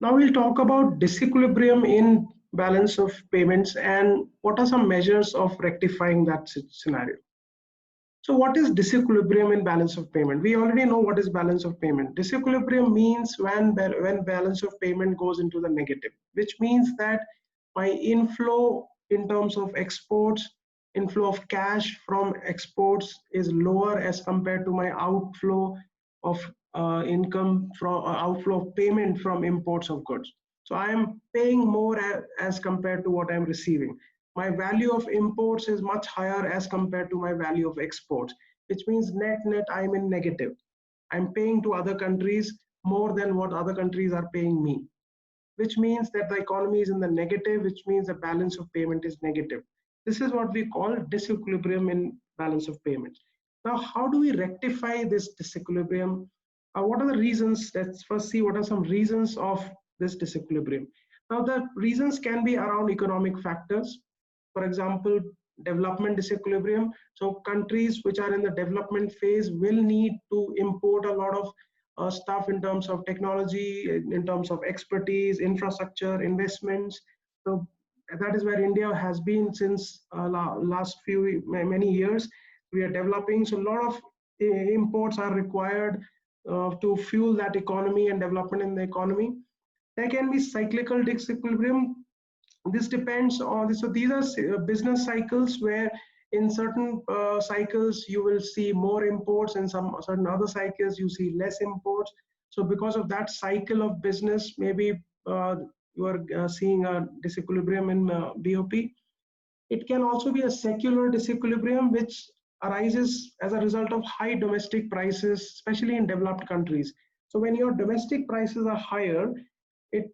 Now we'll talk about disequilibrium in balance of payments and what are some measures of rectifying that scenario. So what is disequilibrium in balance of payment? We already know what is balance of payment. Disequilibrium means when balance of payment goes into the negative, which means that my inflow in terms of exports, inflow of cash from exports is lower as compared to my outflow of income from outflow of payment from imports of goods. So I am paying more as compared to what I'm receiving. My value of imports is much higher as compared to my value of exports, which means net net I'm in negative. I'm paying to other countries more than what other countries are paying me, which means that the economy is in the negative, which means the balance of payment is negative. This is what we call disequilibrium in balance of payments. Now, how do we rectify this disequilibrium? What are the reasons? Let's first see what are some reasons of this disequilibrium. Now, the reasons can be around economic factors. For example, development disequilibrium. So countries which are in the development phase will need to import a lot of stuff in terms of technology, in terms of expertise, infrastructure, investments. So that is where India has been since last few many years. We are developing, so a lot of imports are required to fuel that economy and development in the economy. There can be cyclical disequilibrium. This depends on this. So these are business cycles where in certain cycles you will see more imports, and some certain other cycles you see less imports. So because of that cycle of business, maybe you are seeing a disequilibrium in BOP. It can also be a secular disequilibrium, which arises as a result of high domestic prices, especially in developed countries. So when your domestic prices are higher,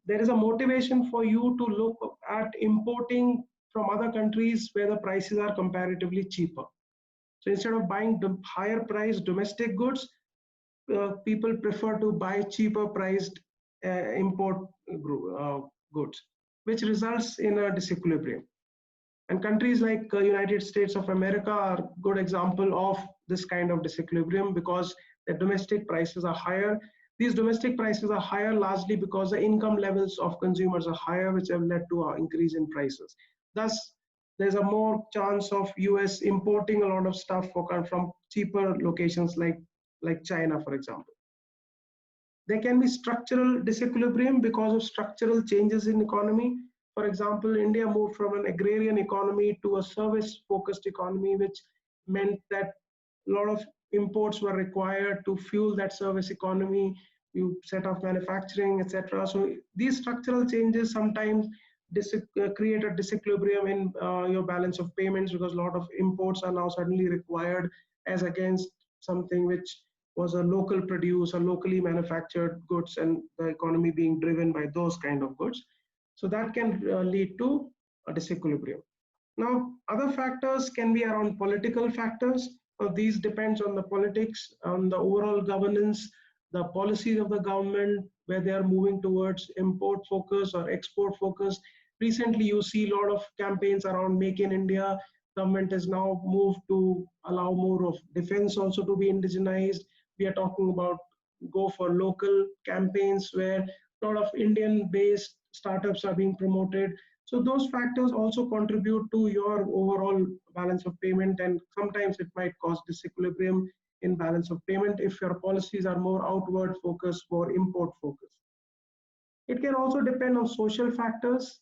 there is a motivation for you to look at importing from other countries where the prices are comparatively cheaper. So instead of buying the higher priced domestic goods, people prefer to buy cheaper priced import goods, which results in a disequilibrium. And countries like United States of America are a good example of this kind of disequilibrium because their domestic prices are higher. These domestic prices are higher largely because the income levels of consumers are higher, which have led to an increase in prices. Thus, there's a more chance of US importing a lot of stuff from cheaper locations like China, for example. There can be structural disequilibrium because of structural changes in economy. For example, India moved from an agrarian economy to a service-focused economy, which meant that a lot of imports were required to fuel that service economy. You set off manufacturing, etc. So these structural changes sometimes create a disequilibrium in your balance of payments because a lot of imports are now suddenly required as against something which was a local produce or locally manufactured goods, and the economy being driven by those kind of goods. So that can lead to a disequilibrium. Now, other factors can be around political factors. These depends on the politics, on the overall governance, the policies of the government, where they are moving towards import focus or export focus. Recently, you see a lot of campaigns around Make in India. Government has now moved to allow more of defense also to be indigenized. We are talking about go for local campaigns where a lot of Indian based startups are being promoted. So those factors also contribute to your overall balance of payment, and sometimes it might cause disequilibrium in balance of payment if your policies are more outward focused or import focused. It can also depend on social factors,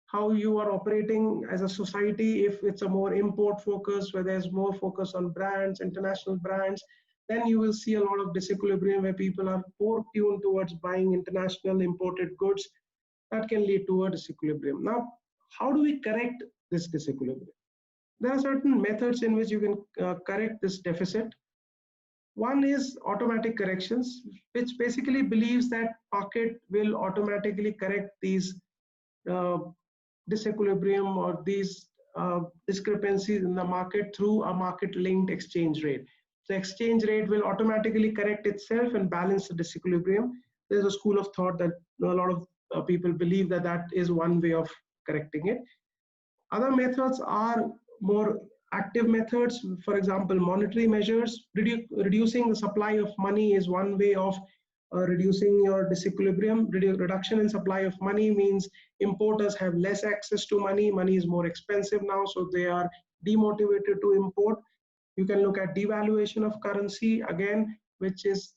how you are operating as a society. If it's a more import focus, where there's more focus on brands, international brands, then you will see a lot of disequilibrium where people are more tuned towards buying international imported goods. That can lead to a disequilibrium. Now, how do we correct this disequilibrium? There are certain methods in which you can correct this deficit. One is automatic corrections, which basically believes that market will automatically correct these uh, disequilibrium or these discrepancies in the market through a market linked exchange rate. The exchange rate will automatically correct itself and balance the disequilibrium. There's a school of thought that a lot of people believe that that is one way of correcting it. Other methods are more active methods. For example, monetary measures. Reducing the supply of money is one way of reducing your disequilibrium. Reduction in supply of money means importers have less access to money. Money is more expensive now, so they are demotivated to import. You can look at devaluation of currency again, which is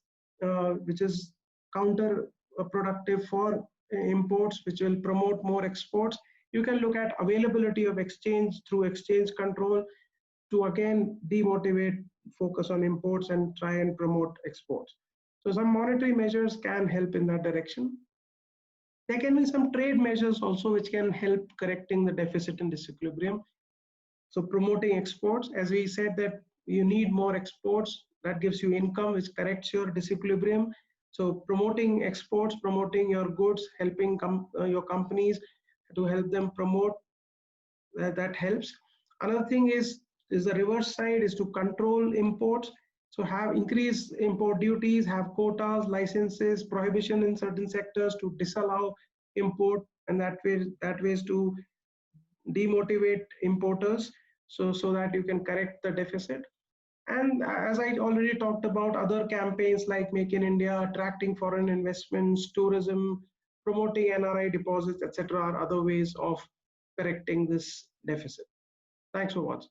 counterproductive for imports, which will promote more exports. You can look at availability of exchange through exchange control to again demotivate, focus on imports and try and promote exports. So some monetary measures can help in that direction. There can be some trade measures also which can help correcting the deficit and disequilibrium. So promoting exports, as we said that you need more exports, that gives you income which corrects your disequilibrium. So promoting exports, promoting your goods, helping your companies to help them promote, that helps. Another thing is the reverse side, is to control imports. So have increased import duties, have quotas, licenses, prohibition in certain sectors to disallow import, and that way is to demotivate importers, so that you can correct the deficit. And as I already talked about, other campaigns like Make in India, attracting foreign investments, tourism, promoting NRI deposits, etc., are other ways of correcting this deficit. Thanks for watching.